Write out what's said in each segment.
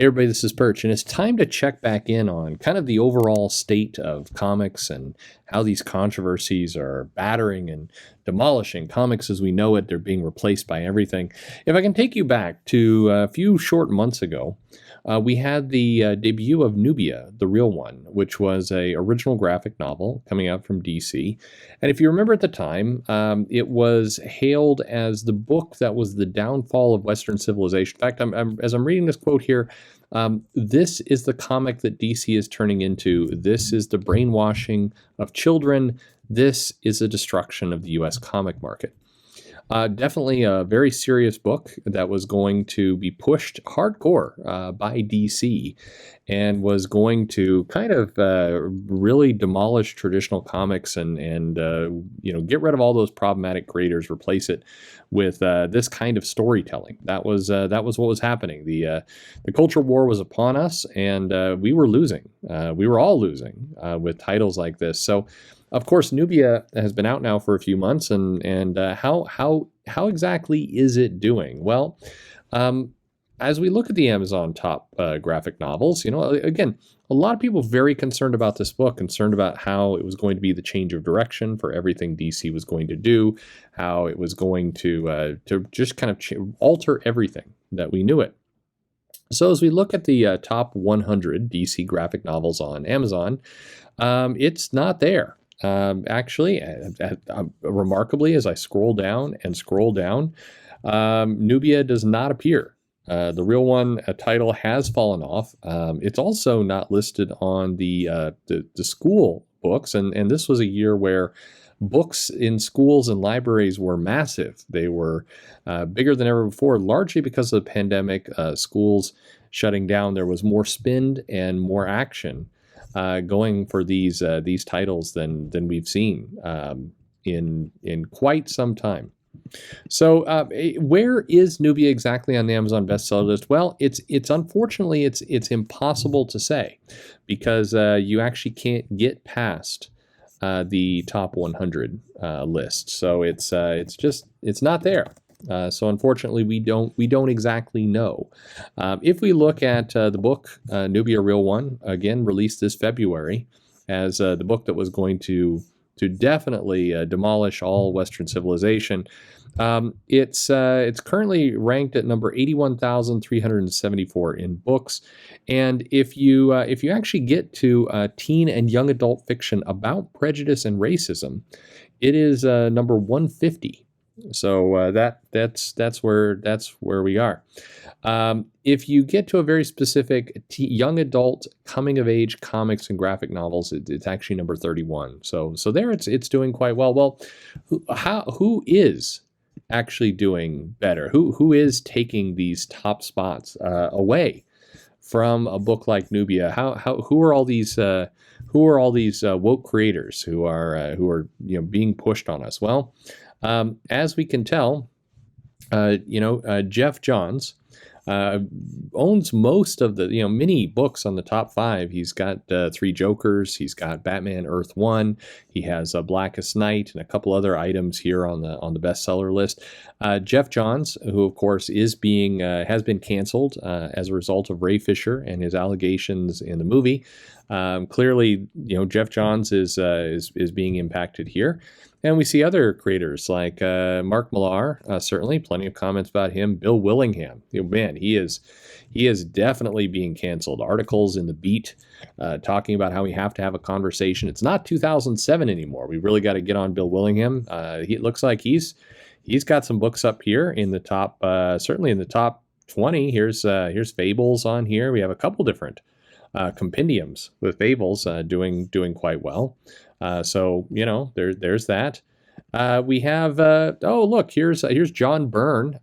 Hey everybody, this is Perch, and it's time to check back in on kind of the overall state of comics and how these controversies are battering and demolishing comics as we know it. They're being replaced by everything. If I can take you back to a few short months ago, we had the debut of Nubia, the Real One, which was a original graphic novel coming out from DC. And if you remember at the time, it was hailed as the book that was the downfall of Western civilization. In fact, as I'm reading this quote here, this is the comic that DC is turning into. This is the brainwashing of children. This is the destruction of the U.S. comic market. Definitely a very serious book that was going to be pushed hardcore by DC and was going to kind of really demolish traditional comics and get rid of all those problematic creators, replace it with this kind of storytelling. That was what was happening. The culture war was upon us, and we were losing. We were all losing with titles like this. So. Of course, Nubia has been out now for a few months, and how exactly is it doing? Well, as we look at the Amazon top graphic novels, again, a lot of people very concerned about this book, concerned about how it was going to be the change of direction for everything DC was going to do, how it was going to just kind of alter everything that we knew it. So as we look at the top 100 DC graphic novels on Amazon, it's not there. Actually, remarkably, as I scroll down, Nubia does not appear. The Real One title has fallen off. It's also not listed on the school books, and this was a year where books in schools and libraries were massive. They were bigger than ever before, largely because of the pandemic, schools shutting down. There was more spend and more action going for these titles than we've seen in quite some time. So where is Nubia exactly on the Amazon bestseller list? Well, it's unfortunately it's impossible to say because you actually can't get past the top 100 list. So it's not there. So unfortunately, we don't exactly know. If we look at the book Nubia Real One, again released this February, as the book that was going to definitely demolish all Western civilization, it's currently ranked at number 81,374 in books. And if you actually get to teen and young adult fiction about prejudice and racism, it is number 150. So that's where we are. If you get to a very specific young adult coming of age comics and graphic novels, it's actually number 31. So there it's doing quite well. Well, who is actually doing better? Who is taking these top spots away from a book like Nubia? Who are all these woke creators who are being pushed on us? Well. As we can tell, Jeff Johns owns most of the many books on the top 5. He's got 3 Jokers. He's got Batman Earth 1. He has Blackest Night and a couple other items here on the bestseller list. Jeff Johns, who of course has been canceled as a result of Ray Fisher and his allegations in the movie. Clearly, Jeff Johns is being impacted here. And we see other creators like Mark Millar, certainly plenty of comments about him. Bill Willingham, man, he is definitely being canceled. Articles in the Beat talking about how we have to have a conversation. It's not 2007 anymore. We really got to get on Bill Willingham. It looks like he's got some books up here in the top, certainly in the top 20. Here's Fables on here. We have a couple different compendiums with Fables doing quite well. So there's that. We have look, here's John Byrne.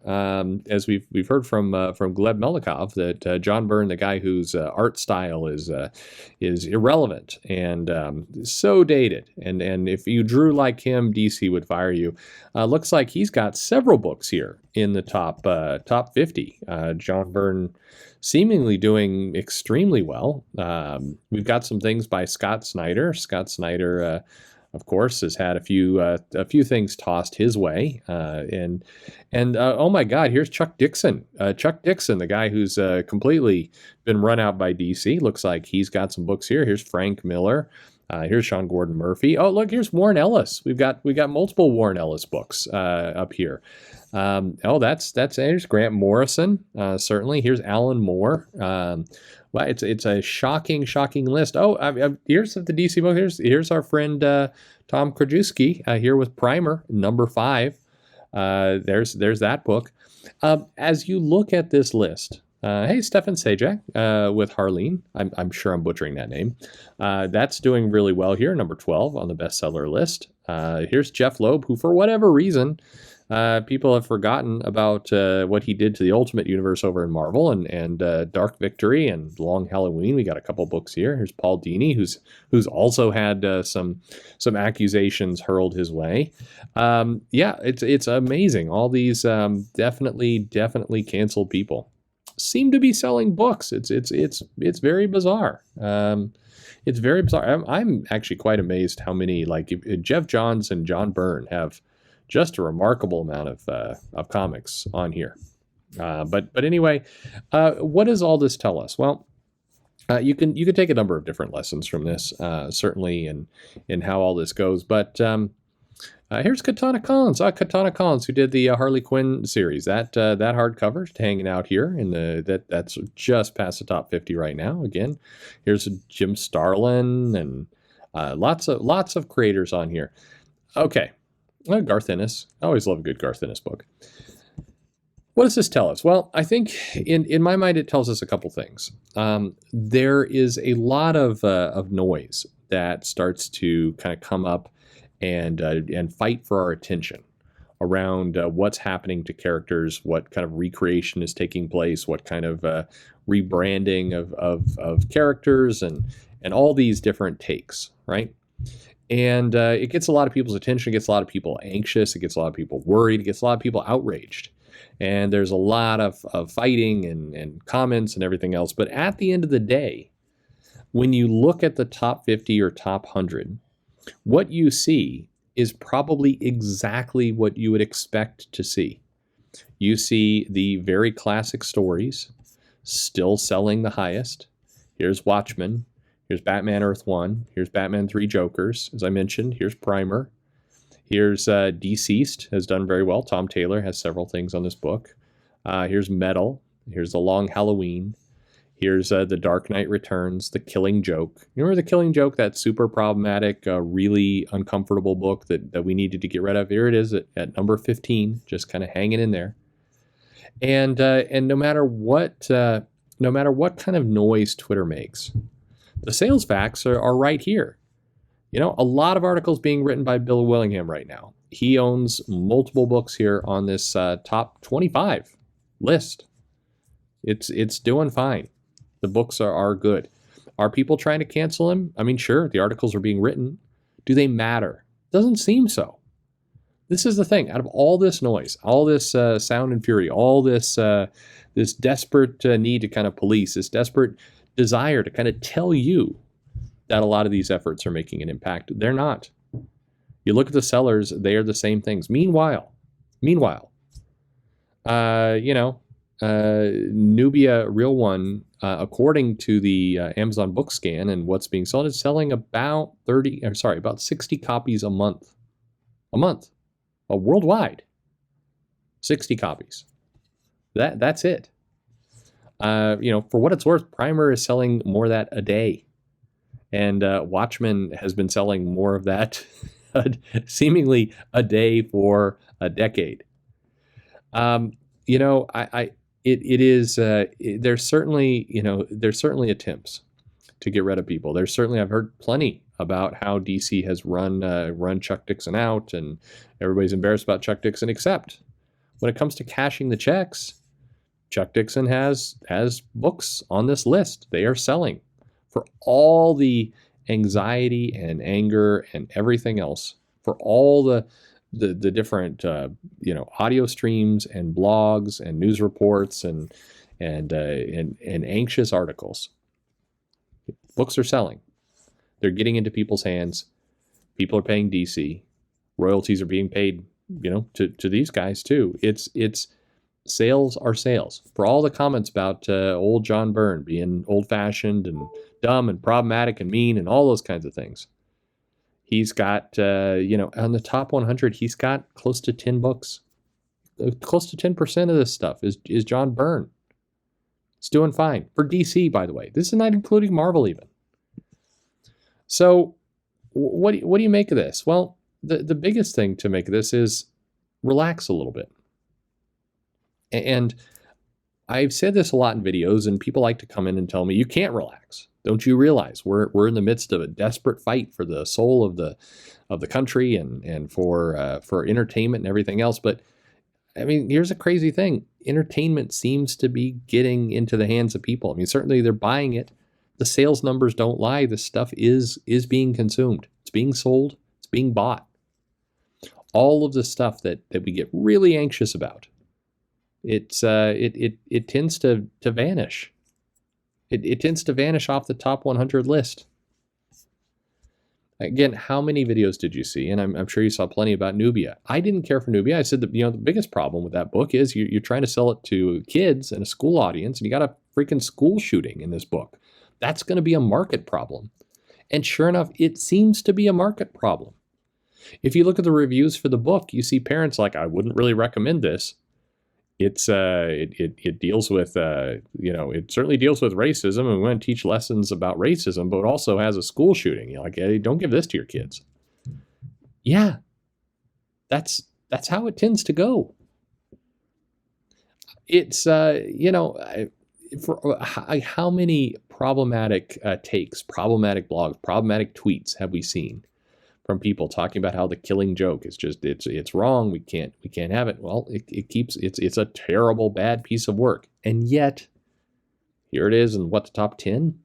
As we've heard from Gleb Melikov that John Byrne, the guy whose art style is irrelevant and so dated, and if you drew like him, DC would fire you. Looks like he's got several books here in the top 50. John Byrne seemingly doing extremely well. We've got some things by Scott Snyder. Scott Snyder of course, has had a few things tossed his way, and oh my God, here's Chuck Dixon. Chuck Dixon, the guy who's completely been run out by DC. Looks like he's got some books here. Here's Frank Miller. Here's Sean Gordon Murphy. Oh, look, here's Warren Ellis. We got multiple Warren Ellis books up here. That's here's Grant Morrison. Certainly, here's Alan Moore. Well, it's a shocking list. Oh, here's the DC book. Here's our friend Tom Krajewski here with Primer number 5. There's that book. As you look at this list, hey, Stefan Sajak with Harleen. I'm sure I'm butchering that name. That's doing really well here, number 12 on the bestseller list. Here's Jeff Loeb, who for whatever reason, people have forgotten about what he did to the Ultimate Universe over in Marvel, and Dark Victory and Long Halloween. We got a couple books here. Here's Paul Dini, who's also had some accusations hurled his way. Yeah, it's amazing. All these definitely canceled people seem to be selling books. It's very bizarre. It's very bizarre. I'm actually quite amazed how many, like if Jeff Johns and John Byrne have just a remarkable amount of comics on here. But anyway, what does all this tell us? Well, you can take a number of different lessons from this, certainly in how all this goes. But here's Katana Collins. Katana Collins, who did the Harley Quinn series. That hardcover hanging out here that's just past the top 50 right now. Again, here's Jim Starlin and lots of creators on here. Okay. Garth Ennis. I always love a good Garth Ennis book. What does this tell us? Well, I think in my mind, it tells us a couple things. There is a lot of noise that starts to kind of come up and fight for our attention around what's happening to characters, what kind of recreation is taking place, what kind of rebranding of characters, and all these different takes, right? And it gets a lot of people's attention. It gets a lot of people anxious. It gets a lot of people worried. It gets a lot of people outraged. And there's a lot of fighting and comments and everything else. But at the end of the day, when you look at the top 50 or top 100, what you see is probably exactly what you would expect to see. You see the very classic stories still selling the highest. Here's Watchmen. Here's Batman Earth 1. Here's Batman 3 Jokers, as I mentioned. Here's Primer. Here's Deceased, has done very well. Tom Taylor has several things on this book. Here's Metal. Here's The Long Halloween. Here's The Dark Knight Returns, The Killing Joke. You remember The Killing Joke, that super problematic, really uncomfortable book that we needed to get rid of? Here it is at number 15, just kind of hanging in there. And no matter what kind of noise Twitter makes, the sales facts are right here. You know, a lot of articles being written by Bill Willingham right now. He owns multiple books here on this top 25 list. It's doing fine. The books are good. Are people trying to cancel him? I mean, sure, the articles are being written. Do they matter? Doesn't seem so. This is the thing. Out of all this noise, all this sound and fury, all this this desperate need to kind of police, this desperate desire to kind of tell you that a lot of these efforts are making an impact, they're not. You look at the sellers; they are the same things. Meanwhile, Nubia Real One, according to the Amazon book scan and what's being sold, is selling about 60 copies a month. Worldwide. 60 copies. That's it. For what it's worth, Primer is selling more of that a day. And Watchmen has been selling more of that seemingly a day for a decade. There's certainly attempts to get rid of people. I've heard plenty about how DC has run Chuck Dixon out, and everybody's embarrassed about Chuck Dixon, except when it comes to cashing the checks, Chuck Dixon has books on this list. They are selling for all the anxiety and anger and everything else, for all the different audio streams and blogs and news reports and anxious articles. Books are selling. They're getting into people's hands. People are paying DC. Royalties are being paid, to these guys too. It's sales are sales. For all the comments about old John Byrne being old-fashioned and dumb and problematic and mean and all those kinds of things, he's got, on the top 100, he's got close to 10 books. Close to 10% of this stuff is John Byrne. It's doing fine. For DC, by the way. This is not including Marvel even. So what do you make of this? Well, the biggest thing to make of this is relax a little bit. And I've said this a lot in videos, and people like to come in and tell me, you can't relax. Don't you realize we're in the midst of a desperate fight for the soul of the country and for entertainment and everything else? But I mean, here's a crazy thing. Entertainment seems to be getting into the hands of people. I mean, certainly they're buying it. The sales numbers don't lie. The stuff is being consumed. It's being sold. It's being bought. All of the stuff that we get really anxious about, it tends to vanish. It tends to vanish off the top 100 list. Again, how many videos did you see? And I'm sure you saw plenty about Nubia. I didn't care for Nubia. I said that, the biggest problem with that book is you're trying to sell it to kids and a school audience, and you got a freaking school shooting in this book. That's going to be a market problem. And sure enough, it seems to be a market problem. If you look at the reviews for the book, you see parents like, I wouldn't really recommend this. It deals with, it certainly deals with racism, and we want to teach lessons about racism, but it also has a school shooting. You're like, hey, don't give this to your kids. Yeah, that's how it tends to go. It's, for how many problematic takes, problematic blogs, problematic tweets have we seen from people talking about how the Killing Joke is just it's wrong. We can't have it. Well, it's a terrible, bad piece of work, and yet here it is in the top 10.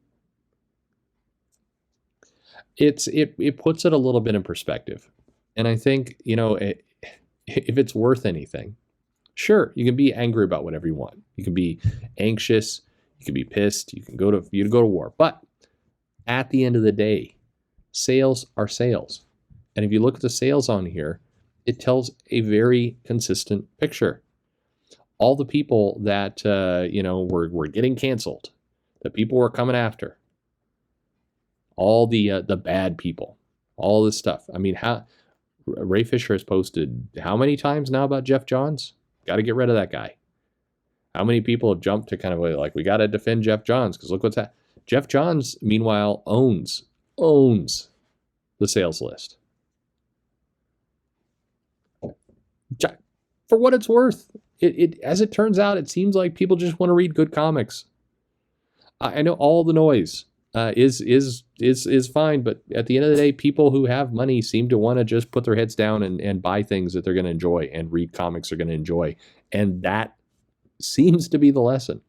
It puts it a little bit in perspective, and I think if it's worth anything, sure, you can be angry about whatever you want. You can be anxious. You can be pissed. You can go to war, but at the end of the day, sales are sales. And if you look at the sales on here, it tells a very consistent picture. All the people that, were getting canceled, the people were coming after, all the bad people, all this stuff. I mean, Ray Fisher has posted how many times now about Jeff Johns? Got to get rid of that guy. How many people have jumped to kind of like, we got to defend Jeff Johns because look what's that. Jeff Johns, meanwhile, owns the sales list. For what it's worth, as it turns out, it seems like people just want to read good comics. I know all the noise is fine, but at the end of the day, people who have money seem to want to just put their heads down and buy things that they're going to enjoy and read comics they're going to enjoy, and that seems to be the lesson.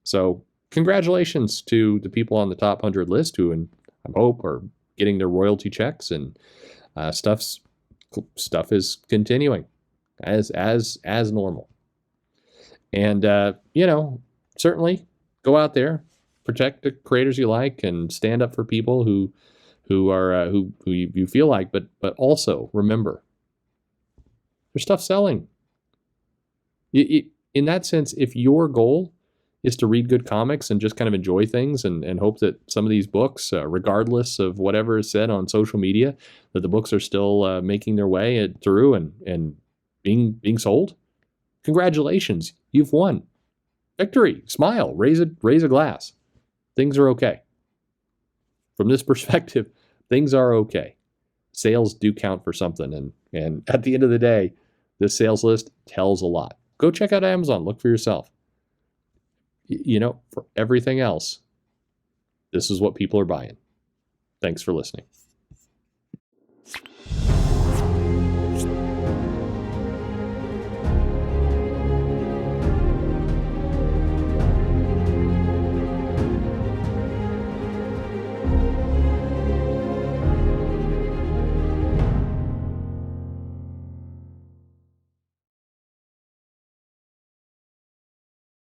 So, congratulations to the people on the top 100 list who, I hope, are getting their royalty checks, and stuff is continuing as normal. And certainly go out there, protect the creators you like, and stand up for people who you feel like, but also remember, there's stuff selling. In that sense, if your goal is to read good comics and just kind of enjoy things and hope that some of these books, regardless of whatever is said on social media, that the books are still making their way through and being sold, congratulations, you've won. Victory, smile, raise a glass. Things are okay. From this perspective, things are okay. Sales do count for something, and at the end of the day, this sales list tells a lot. Go check out Amazon, look for yourself. For everything else, this is what people are buying. Thanks for listening.